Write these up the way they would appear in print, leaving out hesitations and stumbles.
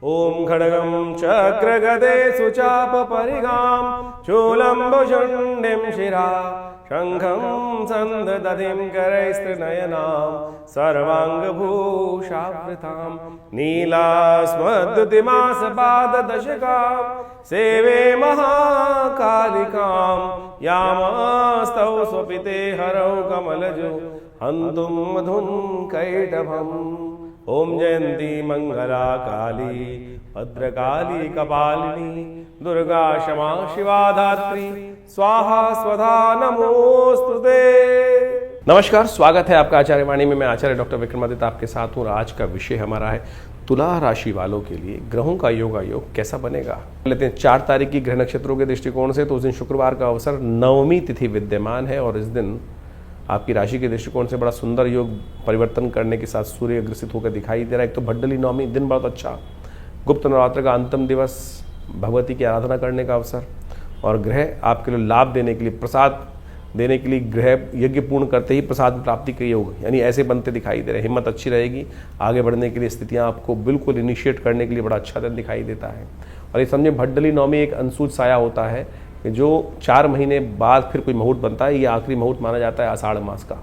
ओम खड्गं चक्रगदे सुचापपरिगां शूलम्बुशुण्डिं शिरा शङ्खं सन्ददधिं करैस्त्रिनयनां सर्वाङ्गभूषावृतां नीलास्मद्युतिमासपाददशकां सेवे महाकालिकां यामास्तौ स्वपिते हरौ कमलजो हन्तुं मधुं कैटभम्। ओम जयंती मंगला काली भद्रकाली कपालिनी दुर्गा क्षमा शिवा धात्री स्वाहा स्वधा नमोस्तुते। नमस्कार, स्वागत है आपका आचार्य वाणी में। मैं आचार्य डॉक्टर विक्रमादित्य आपके साथ हूँ। आज का विषय हमारा है तुला राशि वालों के लिए ग्रहों का योग कैसा बनेगा। लेते हैं 4 तारीख की ग्रह नक्षत्रों के दृष्टिकोण से। तो उस दिन शुक्रवार का अवसर, नवमी तिथि विद्यमान है और इस दिन आपकी राशि के दृष्टिकोण से बड़ा सुंदर योग परिवर्तन करने के साथ सूर्य अग्रसित होकर दिखाई दे रहा है। एक तो भड्डली नवमी, दिन बहुत अच्छा, गुप्त नवरात्र का अंतिम दिवस, भगवती की आराधना करने का अवसर और ग्रह आपके लिए लाभ देने के लिए, प्रसाद देने के लिए ग्रह यज्ञ पूर्ण करते ही प्रसाद प्राप्ति के योग यानी ऐसे बनते दिखाई दे रहे हैं। हिम्मत अच्छी रहेगी, आगे बढ़ने के लिए स्थितियां आपको बिल्कुल इनिशिएट करने के लिए बड़ा अच्छा दिन दिखाई देता है। और ये समझे भड्डली नवमी एक अंशुज साया होता है कि जो 4 महीने बाद फिर कोई मुहूर्त बनता है, ये आखिरी मुहूर्त माना जाता है आषाढ़ मास का।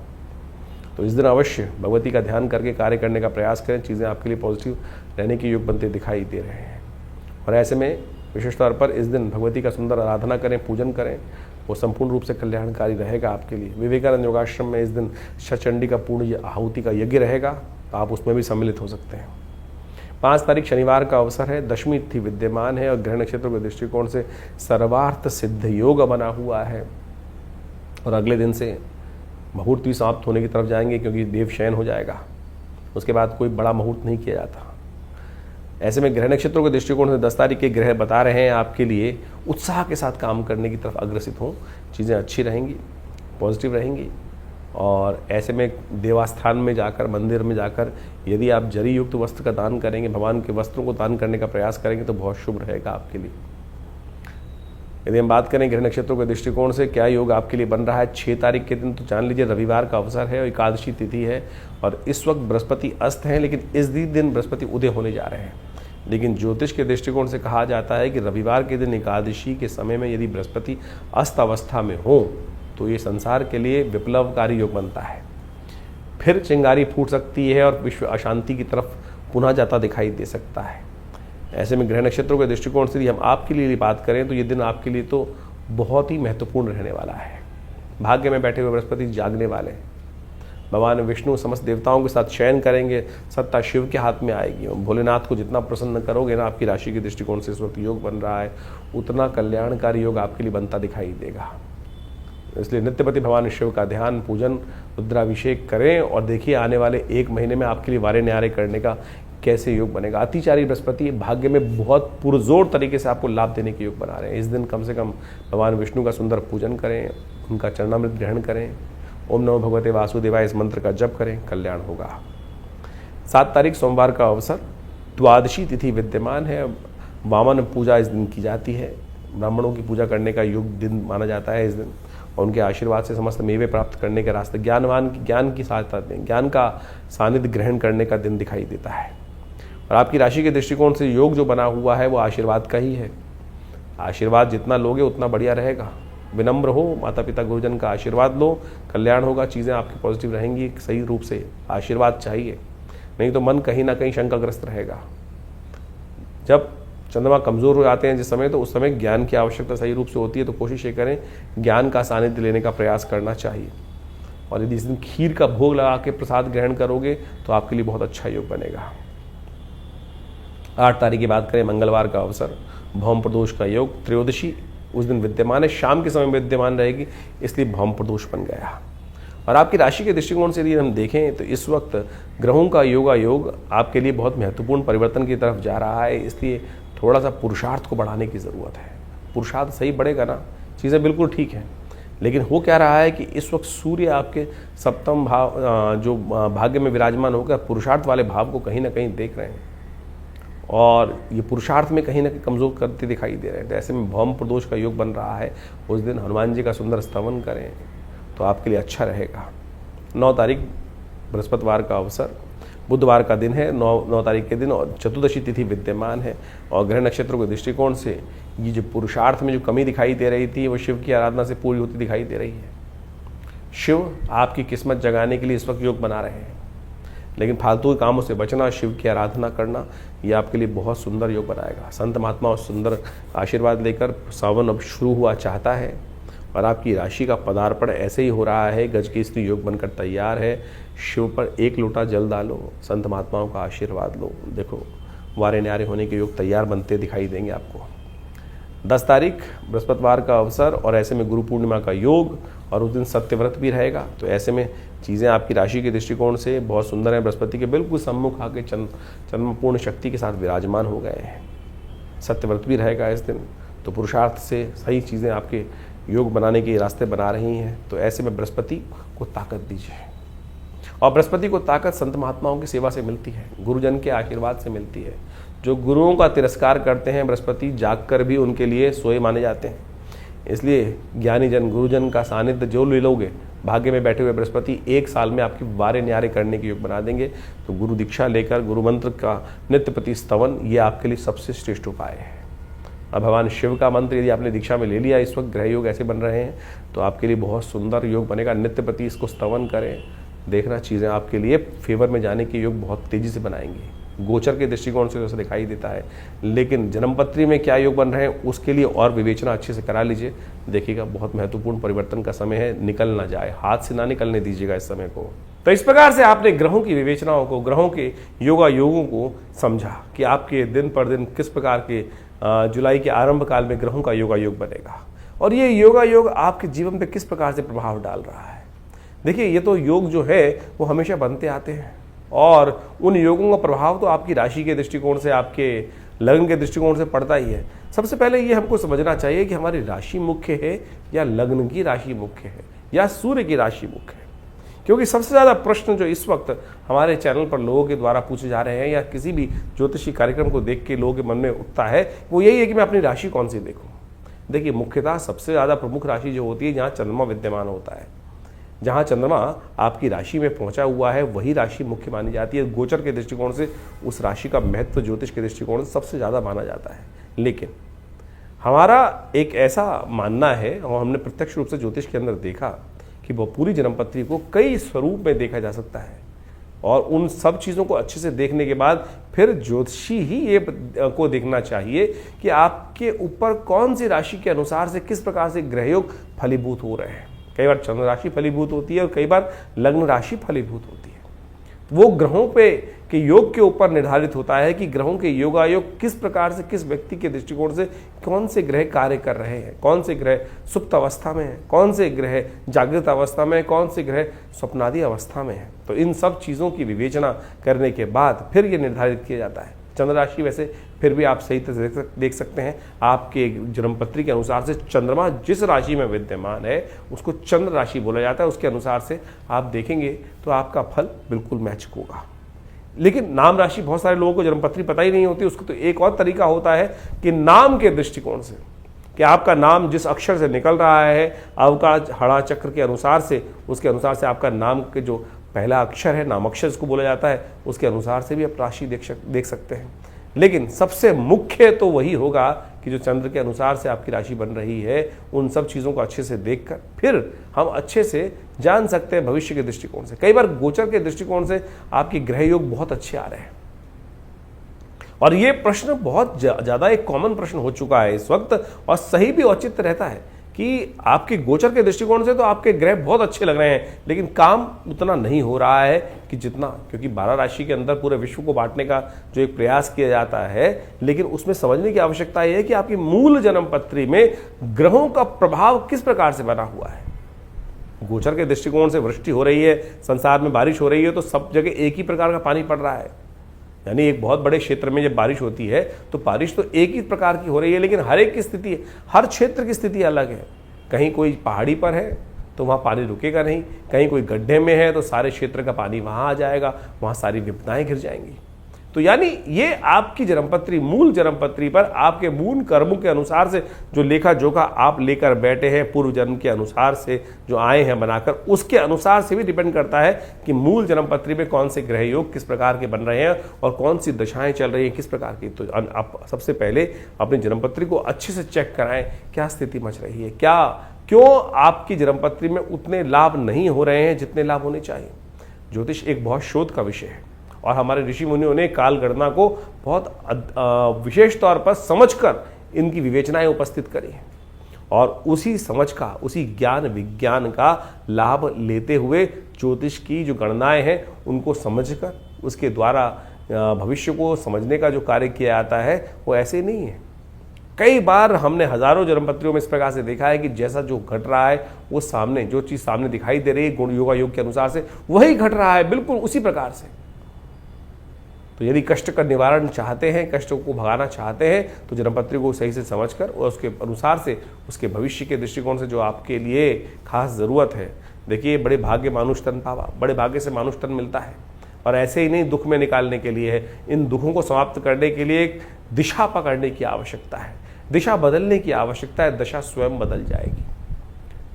तो इस दिन अवश्य भगवती का ध्यान करके कार्य करने का प्रयास करें, चीज़ें आपके लिए पॉजिटिव रहने के योग बनते दिखाई दे रहे हैं। और ऐसे में विशेष तौर पर इस दिन भगवती का सुंदर आराधना करें, पूजन करें, वो संपूर्ण रूप से कल्याणकारी रहेगा आपके लिए। विवेकानंद योगाश्रम में इस दिन शतचंडी का पूर्ण आहुति का यज्ञ रहेगा, तो आप उसमें भी सम्मिलित हो सकते हैं। 5 तारीख शनिवार का अवसर है, दशमी तिथि विद्यमान है और ग्रह नक्षत्रों के दृष्टिकोण से सर्वार्थ सिद्ध योग बना हुआ है। और अगले दिन से मुहूर्त भी समाप्त होने की तरफ जाएंगे क्योंकि देव शयन हो जाएगा। उसके बाद कोई बड़ा मुहूर्त नहीं किया जाता। ऐसे में ग्रह नक्षत्रों के दृष्टिकोण से 10 तारीख के ग्रह बता रहे हैं आपके लिए उत्साह के साथ काम करने की तरफ अग्रसित हों, चीज़ें अच्छी रहेंगी, पॉजिटिव रहेंगी। और ऐसे में देवस्थान में जाकर, मंदिर में जाकर यदि आप जरी युक्त वस्त्र का दान करेंगे, भगवान के वस्त्रों को दान करने का प्रयास करेंगे तो बहुत शुभ रहेगा आपके लिए। यदि हम बात करें ग्रह नक्षत्रों के दृष्टिकोण से क्या योग आपके लिए बन रहा है 6 तारीख के दिन, तो जान लीजिए रविवार का अवसर है और एकादशी तिथि है और इस वक्त बृहस्पति अस्त हैं, लेकिन इस दिन बृहस्पति उदय होने जा रहे हैं। लेकिन ज्योतिष के दृष्टिकोण से कहा जाता है कि रविवार के दिन एकादशी के समय में यदि बृहस्पति अस्त अवस्था में हो तो ये संसार के लिए विप्लवकारी योग बनता है। फिर चिंगारी फूट सकती है और विश्व अशांति की तरफ पुनः जाता दिखाई दे सकता है। ऐसे में ग्रह नक्षत्रों के दृष्टिकोण से यदि हम आपके लिए बात करें तो ये दिन आपके लिए तो बहुत ही महत्वपूर्ण रहने वाला है। भाग्य में बैठे हुए बृहस्पति जागने वाले, भगवान विष्णु समस्त देवताओं के साथ शयन करेंगे, सत्ता शिव के हाथ में आएगी। भोलेनाथ को जितना प्रसन्न करोगे ना, आपकी राशि के दृष्टिकोण से इस वक्त योग बन रहा है, उतना कल्याणकारी योग आपके लिए बनता दिखाई देगा। इसलिए नित्यपति भगवान शिव का ध्यान, पूजन, रुद्राभिषेक करें और देखिए आने वाले 1 महीने में आपके लिए वारे न्यारे करने का कैसे योग बनेगा। अतिचारी बृहस्पति भाग्य में बहुत पुरजोर तरीके से आपको लाभ देने के योग बना रहे हैं। इस दिन कम से कम भगवान विष्णु का सुंदर पूजन करें, उनका चरणामृत ग्रहण करें, ओम नमो भगवते वासुदेवाय इस मंत्र का जप करें, कल्याण होगा। 7 तारीख सोमवार का अवसर, द्वादशी तिथि विद्यमान है। वामन पूजा इस दिन की जाती है, ब्राह्मणों की पूजा करने का योग दिन माना जाता है इस दिन और उनके आशीर्वाद से समस्त मेवे प्राप्त करने के रास्ते, ज्ञान की सहायता दें, ज्ञान का सानिध्य ग्रहण करने का दिन दिखाई देता है। और आपकी राशि के दृष्टिकोण से योग जो बना हुआ है वो आशीर्वाद का ही है। आशीर्वाद जितना लोगे उतना बढ़िया रहेगा। विनम्र हो, माता पिता गुरुजन का आशीर्वाद लो, कल्याण होगा, चीज़ें आपकी पॉजिटिव रहेंगी। सही रूप से आशीर्वाद चाहिए, नहीं तो मन कहीं ना कहीं शंकाग्रस्त रहेगा। जब चंद्रमा कमज़ोर हो जाते हैं जिस समय, तो उस समय ज्ञान की आवश्यकता सही रूप से होती है। तो कोशिश ये करें ज्ञान का सानिध्य लेने का प्रयास करना चाहिए। और यदि इस दिन खीर का भोग लगा के प्रसाद ग्रहण करोगे तो आपके लिए बहुत अच्छा योग बनेगा। 8 तारीख की बात करें, मंगलवार का अवसर, भौम प्रदोष का योग, त्रयोदशी उस दिन विद्यमान है, शाम के समय विद्यमान रहेगी, इसलिए भौम प्रदोष बन गया। और आपकी राशि के दृष्टिकोण से यदि हम देखें तो इस वक्त ग्रहों का योग आपके लिए बहुत महत्वपूर्ण परिवर्तन की तरफ जा रहा है। इसलिए थोड़ा सा पुरुषार्थ को बढ़ाने की ज़रूरत है। पुरुषार्थ सही बढ़ेगा ना, चीज़ें बिल्कुल ठीक हैं। लेकिन हो क्या रहा है कि इस वक्त सूर्य आपके सप्तम भाव जो भाग्य में विराजमान होकर पुरुषार्थ वाले भाव को कहीं ना कहीं देख रहे हैं और ये पुरुषार्थ में कहीं ना कहीं कमज़ोर करते दिखाई दे रहे हैं। तो ऐसे में भौम प्रदोष का योग बन रहा है, उस दिन हनुमान जी का सुंदर स्तवन करें तो आपके लिए अच्छा रहेगा। 9 तारीख बृहस्पतिवार का अवसर, बुधवार का दिन है, 9 तारीख के दिन, और चतुर्दशी तिथि विद्यमान है। और ग्रह नक्षत्रों के दृष्टिकोण से ये जो पुरुषार्थ में जो कमी दिखाई दे रही थी वो शिव की आराधना से पूरी होती दिखाई दे रही है। शिव आपकी किस्मत जगाने के लिए इस वक्त योग बना रहे हैं, लेकिन फालतू के कामों से बचना, शिव की आराधना करना, ये आपके लिए बहुत सुंदर योग बनाएगा। संत महात्मा और सुंदर आशीर्वाद लेकर सावन अब शुरू हुआ चाहता है और आपकी राशि का पदार्पण ऐसे ही हो रहा है। गज की स्त्री योग बनकर तैयार है। शिव पर 1 लोटा जल डालो, संत महात्माओं का आशीर्वाद लो। देखो वारे न्यारे होने के योग तैयार बनते दिखाई देंगे आपको। 10 तारीख बृहस्पतिवार का अवसर और ऐसे में गुरु पूर्णिमा का योग, और उस दिन सत्यव्रत भी रहेगा। तो ऐसे में चीज़ें आपकी राशि के दृष्टिकोण से बहुत सुंदर हैं। बृहस्पति के बिल्कुल सम्मुख आके चंद्रपूर्ण शक्ति के साथ विराजमान हो गए हैं। सत्यव्रत भी रहेगा इस दिन, तो पुरुषार्थ से सही चीज़ें आपके योग बनाने के रास्ते बना रही हैं। तो ऐसे में बृहस्पति को ताकत दीजिए, और बृहस्पति को ताकत संत महात्माओं की सेवा से मिलती है, गुरुजन के आशीर्वाद से मिलती है। जो गुरुओं का तिरस्कार करते हैं, बृहस्पति जागकर भी उनके लिए सोए माने जाते हैं। इसलिए ज्ञानी जन, गुरुजन का सानिध्य जो ले लोगे, भाग्य में बैठे हुए बृहस्पति 1 साल में आपकी वारे न्यारे करने के योग बना देंगे। तो गुरु दीक्षा लेकर गुरु मंत्र का नित्य प्रति स्तवन, ये आपके लिए सबसे श्रेष्ठ उपाय है। अब भगवान शिव का मंत्र यदि आपने दीक्षा में ले लिया, इस वक्त ग्रह योग ऐसे बन रहे हैं, तो आपके लिए बहुत सुंदर योग बनेगा। नित्य प्रति इसको स्तवन करें, देखना चीज़ें आपके लिए फेवर में जाने के योग बहुत तेज़ी से बनाएंगी। गोचर के दृष्टिकोण से तो दिखाई देता है, लेकिन जन्मपत्री में क्या योग बन रहे हैं उसके लिए और विवेचना अच्छे से करा लीजिए। देखिएगा बहुत महत्वपूर्ण परिवर्तन का समय है, निकल ना जाए, हाथ से ना निकलने दीजिएगा इस समय को। तो इस प्रकार से आपने ग्रहों की विवेचनाओं को, ग्रहों के योगों को समझा कि आपके दिन पर दिन किस प्रकार के जुलाई के आरंभ काल में ग्रहों का योग बनेगा, और ये योग आपके जीवन पे किस प्रकार से प्रभाव डाल रहा है। देखिए ये तो योग जो है वो हमेशा बनते आते हैं, और उन योगों का प्रभाव तो आपकी राशि के दृष्टिकोण से, आपके लग्न के दृष्टिकोण से पड़ता ही है। सबसे पहले ये हमको समझना चाहिए कि हमारी राशि मुख्य है या लग्न की राशि मुख्य है या सूर्य की राशि मुख्य है। क्योंकि सबसे ज़्यादा प्रश्न जो इस वक्त हमारे चैनल पर लोगों के द्वारा पूछे जा रहे हैं या किसी भी ज्योतिषी कार्यक्रम को देख के लोगों के मन में उठता है, वो यही है कि मैं अपनी राशि कौन सी देखूँ। देखिए मुख्यतः सबसे ज़्यादा प्रमुख राशि जो होती है जहाँ चंद्रमा विद्यमान होता है, जहाँ चंद्रमा आपकी राशि में पहुंचा हुआ है, वही राशि मुख्य मानी जाती है। गोचर के दृष्टिकोण से उस राशि का महत्व ज्योतिष के दृष्टिकोण से सबसे ज़्यादा माना जाता है। लेकिन हमारा एक ऐसा मानना है, और हमने प्रत्यक्ष रूप से ज्योतिष के अंदर देखा कि वह पूरी जन्मपत्री को कई स्वरूप में देखा जा सकता है, और उन सब चीज़ों को अच्छे से देखने के बाद फिर ज्योतिषी ही ये को देखना चाहिए कि आपके ऊपर कौन सी राशि के अनुसार से किस प्रकार से ग्रहयोग फलीभूत हो रहे हैं। कई बार चंद्र राशि फलीभूत होती है और कई बार लग्न राशि फलीभूत होती है। वो ग्रहों पे के योग के ऊपर निर्धारित होता है कि ग्रहों के योगायोग किस प्रकार से, किस व्यक्ति के दृष्टिकोण से कौन से ग्रह कार्य कर रहे हैं, कौन से ग्रह सुप्त अवस्था में है, कौन से ग्रह जागृत अवस्था में है, कौन से ग्रह स्वप्नादि अवस्था में है। तो इन सब चीज़ों की विवेचना करने के बाद फिर ये निर्धारित किया जाता है। चंद्र राशि वैसे फिर भी आप सही तरह से देख सकते हैं, आपके जन्मपत्री के अनुसार से चंद्रमा जिस राशि में विद्यमान है उसको चंद्र राशि बोला जाता है। उसके अनुसार से आप देखेंगे तो आपका फल बिल्कुल मैच होगा। लेकिन नाम राशि बहुत सारे लोगों को जन्मपत्री पता ही नहीं होती। उसको तो एक और तरीका होता है कि नाम के दृष्टिकोण से, कि आपका नाम जिस अक्षर से निकल रहा है, अवकाश हड़ा चक्र के अनुसार से, उसके अनुसार से आपका नाम के जो पहला अक्षर है, नाम अक्षर जिसको बोला जाता है, उसके अनुसार से भी आप राशि देख सकते हैं। लेकिन सबसे मुख्य तो वही होगा कि जो चंद्र के अनुसार से आपकी राशि बन रही है, उन सब चीज़ों को अच्छे से देखकर फिर हम अच्छे से जान सकते हैं भविष्य के दृष्टिकोण से। कई बार गोचर के दृष्टिकोण से आपके ग्रह योग बहुत अच्छे आ रहे हैं, और ये प्रश्न बहुत ज़्यादा एक कॉमन प्रश्न हो चुका है इस वक्त, और सही भी औचित्य रहता है कि आपके गोचर के दृष्टिकोण से तो आपके ग्रह बहुत अच्छे लग रहे हैं, लेकिन काम उतना नहीं हो रहा है कि जितना, क्योंकि 12 राशि के अंदर पूरे विश्व को बांटने का जो एक प्रयास किया जाता है, लेकिन उसमें समझने की आवश्यकता यह है कि आपकी मूल जन्मपत्री में ग्रहों का प्रभाव किस प्रकार से बना हुआ है। गोचर के दृष्टिकोण से वृष्टि हो रही है, संसार में बारिश हो रही है, तो सब जगह एक ही प्रकार का पानी पड़ रहा है। यानी एक बहुत बड़े क्षेत्र में जब बारिश होती है तो बारिश तो एक ही प्रकार की हो रही है, लेकिन हर एक की स्थिति, हर क्षेत्र की स्थिति अलग है। कहीं कोई पहाड़ी पर है तो वहाँ पानी रुकेगा नहीं, कहीं कोई गड्ढे में है तो सारे क्षेत्र का पानी वहाँ आ जाएगा, वहाँ सारी विपदाएं घिर जाएंगी। तो यानी ये आपकी जन्मपत्री, मूल जन्मपत्री पर आपके मूल कर्मों के अनुसार से जो लेखा जोखा आप लेकर बैठे हैं, पूर्व जन्म के अनुसार से जो आए हैं बनाकर, उसके अनुसार से भी डिपेंड करता है कि मूल जन्मपत्री में कौन से ग्रह योग किस प्रकार के बन रहे हैं और कौन सी दशाएं चल रही हैं किस प्रकार की। तो आप सबसे पहले अपनी जन्मपत्री को अच्छे से चेक कराएं, क्या स्थिति मच रही है, क्यों आपकी जन्मपत्री में उतने लाभ नहीं हो रहे हैं जितने लाभ होने चाहिए। ज्योतिष एक बहुत शोध का विषय है और हमारे ऋषि मुनियों ने काल गणना को बहुत विशेष तौर पर समझकर इनकी विवेचनाएं उपस्थित करी हैं और उसी समझ का, उसी ज्ञान विज्ञान का लाभ लेते हुए ज्योतिष की जो गणनाएं हैं उनको समझकर उसके द्वारा भविष्य को समझने का जो कार्य किया जाता है वो ऐसे नहीं है। कई बार हमने हजारों जन्मपत्रियों में इस प्रकार से देखा है कि जैसा जो घट रहा है वो सामने, जो चीज सामने दिखाई दे रही है गुण योगा योग के अनुसार से वही घट रहा है, बिल्कुल उसी प्रकार से। तो यदि कष्ट का निवारण चाहते हैं, कष्टों को भगाना चाहते हैं, तो जन्मपत्री को सही से समझकर और उसके अनुसार से उसके भविष्य के दृष्टिकोण से जो आपके लिए खास जरूरत है। देखिए, बड़े भाग्य मानुष तन पावा, बड़े भाग्य से मानुष तन मिलता है और ऐसे ही नहीं दुख में निकालने के लिए है, इन दुखों को समाप्त करने के लिए एक दिशा पकड़ने की आवश्यकता है, दिशा बदलने की आवश्यकता है। दशा स्वयं बदल जाएगी।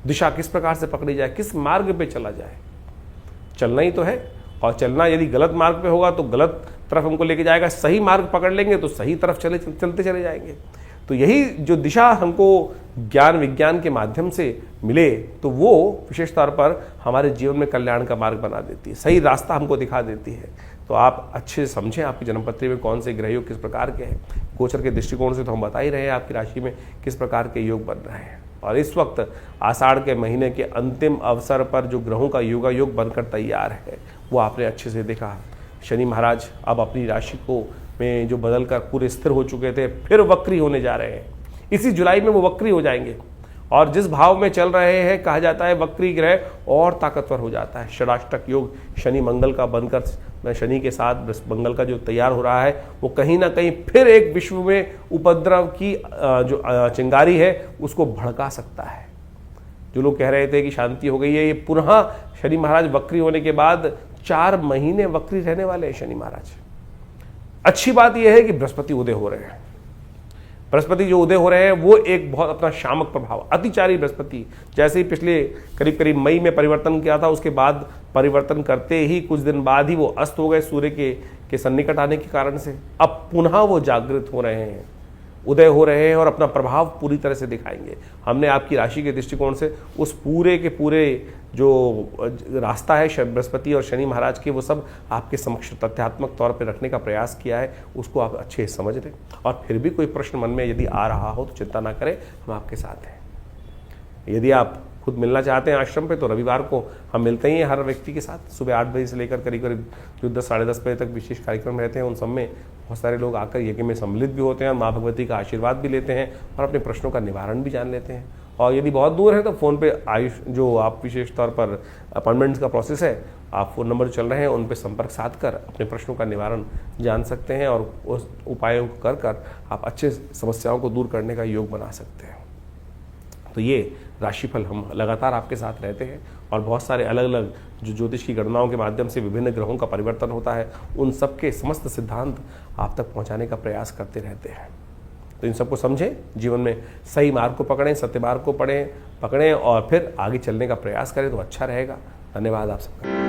दिशा किस प्रकार से पकड़ी जाए, किस मार्ग पे चला जाए, चलना ही तो है। और चलना यदि गलत मार्ग पे होगा तो गलत तरफ हमको लेके जाएगा, सही मार्ग पकड़ लेंगे तो सही तरफ चलते चले जाएंगे। तो यही जो दिशा हमको ज्ञान विज्ञान के माध्यम से मिले तो वो विशेष तौर पर हमारे जीवन में कल्याण का मार्ग बना देती है, सही रास्ता हमको दिखा देती है। तो आप अच्छे से समझें आपकी जन्मपत्री में कौन से ग्रह योग किस प्रकार के हैं। गोचर के दृष्टिकोण से तो हम बता ही रहे हैं आपकी राशि में किस प्रकार के योग बन रहे हैं। और इस वक्त आषाढ़ के महीने के अंतिम अवसर पर जो ग्रहों का योगा योग बनकर तैयार है वो आपने अच्छे से देखा। शनि महाराज अब अपनी राशि को में जो बदलकर पूरे स्थिर हो चुके थे फिर वक्री होने जा रहे हैं। इसी जुलाई में वो वक्री हो जाएंगे और जिस भाव में चल रहे हैं कहा जाता है वक्री ग्रह और ताकतवर हो जाता है। षडाष्टक योग शनि मंगल का बनकर शनि के साथ मंगल का जो तैयार हो रहा है वो कहीं ना कहीं फिर एक विश्व में उपद्रव की जो चिंगारी है उसको भड़का सकता है। जो लोग कह रहे थे कि शांति हो गई है, ये पुनः शनि महाराज वक्री होने के बाद 4 महीने वक्री रहने वाले हैं शनि महाराज। अच्छी बात यह है कि बृहस्पति उदय हो रहे हैं। बृहस्पति जो उदय हो रहे हैं वो एक बहुत अपना शामक प्रभाव, अतिचारी बृहस्पति, जैसे ही पिछले करीब करीब मई में परिवर्तन किया था उसके बाद परिवर्तन करते ही कुछ दिन बाद ही वो अस्त हो गए सूर्य के सन्निकट आने के कारण से। अब पुनः वो जागृत हो रहे हैं, उदय हो रहे हैं और अपना प्रभाव पूरी तरह से दिखाएंगे। हमने आपकी राशि के दृष्टिकोण से उस पूरे के पूरे जो रास्ता है बृहस्पति और शनि महाराज के वो सब आपके समक्ष तथ्यात्मक तौर पर रखने का प्रयास किया है, उसको आप अच्छे से समझ लें। और फिर भी कोई प्रश्न मन में यदि आ रहा हो तो चिंता ना करें, हम आपके साथ हैं। यदि आप खुद मिलना चाहते हैं आश्रम पे तो रविवार को हम मिलते ही हैं हर व्यक्ति के साथ। सुबह 8 बजे से लेकर करीब करीब जो 10 साढ़े 10 बजे तक विशेष कार्यक्रम रहते हैं। उन सब में बहुत सारे लोग आकर यज्ञ में सम्मिलित भी होते हैं, माँ भगवती का आशीर्वाद भी लेते हैं और अपने प्रश्नों का निवारण भी जान लेते हैं। और यदि बहुत दूर है तो फ़ोन पे आयुष जो आप विशेष तौर पर अपॉइंटमेंट्स का प्रोसेस है, आप फ़ोन नंबर चल रहे हैं उन पर संपर्क साध कर अपने प्रश्नों का निवारण जान सकते हैं और उस उपायों को कर आप अच्छे समस्याओं को दूर करने का योग बना सकते हैं। तो ये राशिफल हम लगातार आपके साथ रहते हैं और बहुत सारे अलग अलग जो ज्योतिष की गणनाओं के माध्यम से विभिन्न ग्रहों का परिवर्तन होता है उन सब के समस्त सिद्धांत आप तक पहुंचाने का प्रयास करते रहते हैं। तो इन सबको समझें, जीवन में सही मार्ग को पकड़ें, सत्य मार्ग को पकड़ें और फिर आगे चलने का प्रयास करें तो अच्छा रहेगा। धन्यवाद आप सबका।